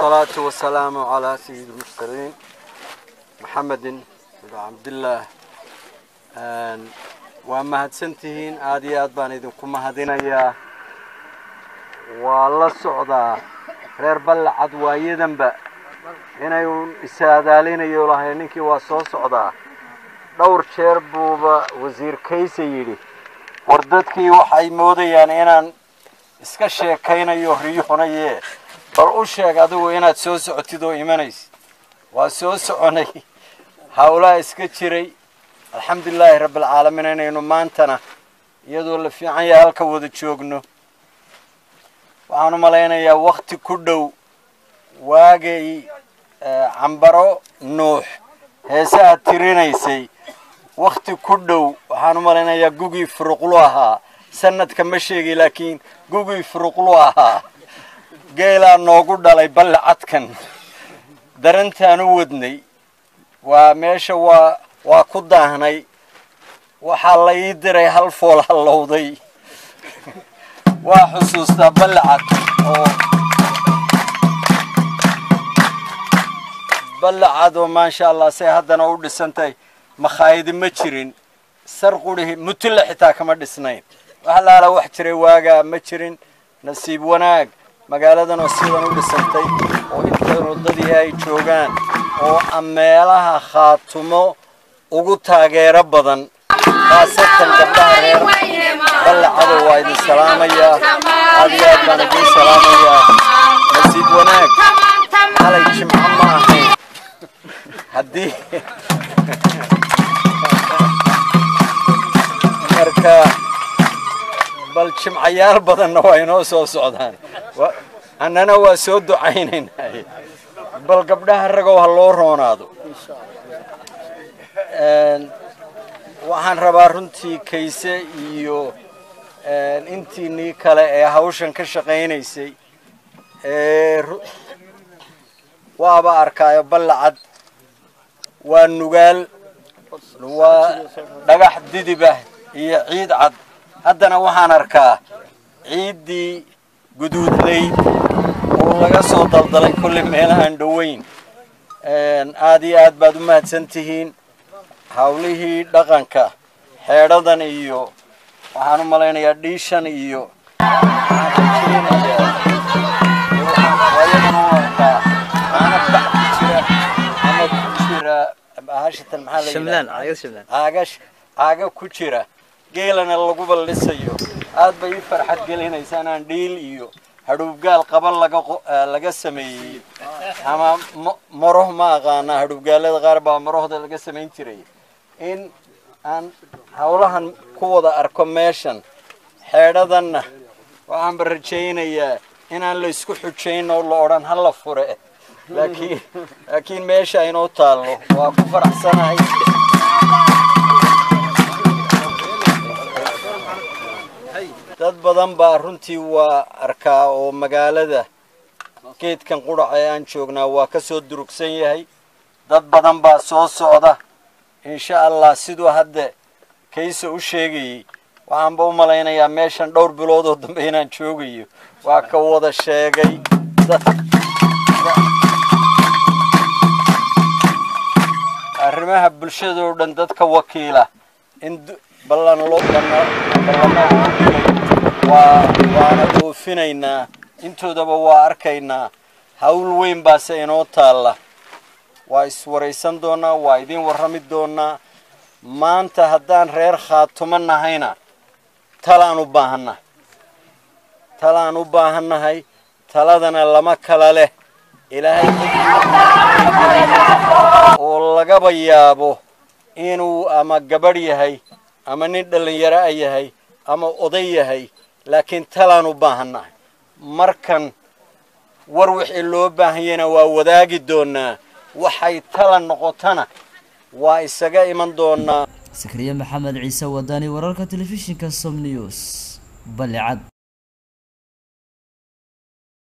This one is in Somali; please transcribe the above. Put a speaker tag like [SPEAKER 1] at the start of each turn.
[SPEAKER 1] والصلاة والسلام على سيد المرسلين محمد بن عبد الله. وما هدسنتهين آديات بانيدكم هدينيا والله السعودة غير بلع عدوى ذنبا هنا يون إسادالين يوله إنكي واسو سعودة دور شرب وزير كيسيري وردتكي وحي مودي يعني أنا إسكشة كينا يهريحنا يه بالأشياء قدوا هنا تسوس عتيدو إيمانيس واسوس عني هؤلاء إسكتشري الحمد لله رب العالمين إنه ما أنتنا يدول في عيال كود تشوقنو وأنا ملاينا يا وقت كدو واجي عنبرو نوح هسا ترينيسي وقت كدو وأنا ملاينا يا جوجي فرقلوها سنة كمشي لكن جوجي فرقلوها جيلا نوجود على بلعت كان درنت أنا ودني وماشى وكده هني وحال يدري هالفول هاللوضي وحسوس بلعت بلعت وما شاء الله سيهدنا ود السنتي مخايد متشرين سرقوله متلح تاك مد السنين وحلا لو حتري واجا متشرين نسيب وناق مقالدنا وسيدنا ود السنتي وإنتوا ضدي هاي شوغان وأميلها خاتمو وقتها غير بدن خاصة قبلها غير بلعوا وايد السلامية هذه بنقي السلامية نسيب وناق على يجمع معه هدي مركا بل جمع عيال بدن وينو سو سعودان أنا وسود عينين بل قبلها الرجوع الله رونادو waxaan rabaa runtii kayse iyo intii kale ee hawshan ka shaqeynaysay waaba arkaayo ballacad waa nugaal waa dhagax didiba iyo ciid cad haddana waxaan arkaa ciidii guduudlay oo laga soo daldalay kulli meelahan dhaweyn aad iyo aad baad u mahadsantihiin hawlihii dhaqanka xeedhadan iyo waxaan u malaynayaa dhiishan iyo caaga ku jira geelana lagu ballisayo aad bay ii farxad gelinaysaa inaan dhiil iyo hadhuubgaal qaban laga sameeyey ama maroh ma aqaana hadhuubgaalada qaar baa marohda laga samayn jiray in aan hawlahan ku wada arko meeshan xeedhadanna waxaan barajeynayaa inaan la isku xujayn oo la odhan hala fure laakiin meesha inoo taallo waa ku faraxsanahay dad badan baa runtii waa arkaa oo magaalada geedkan qurac ee aan joognaa waa ka soo durugsan yahay dad badan baa soo socda insha Allah sidoo hadda kayso u sheegay waxaan ba u malaynayaa meeshan dhowr bilood oo dambe inaan joogayo waa ka wada sheegay arrimaha bulshada oo dhan dadka wakiila in ballan loo waana doofinaynaa intoodaba waa arkaynaa hawl weyn baase inoo taalla waa iswaraysan doonaa waa idin warrami doonaa maanta haddaan reer khaatumo nahayna talaan u baahannahay taladana lama kala leh ilaahay oo lagaba yaabo inuu ama gabadh yahay ama nin dhalinyaro yahay ama oday yahay laakiin talaan u baahannahay markan war wixii loo baahayna waa wadaagi doonaa waxay talan noqotana waa isaga iman doonaa
[SPEAKER 2] Sakariya Maxamed Ciise Wadani wararka telefishinka Som News Balcad.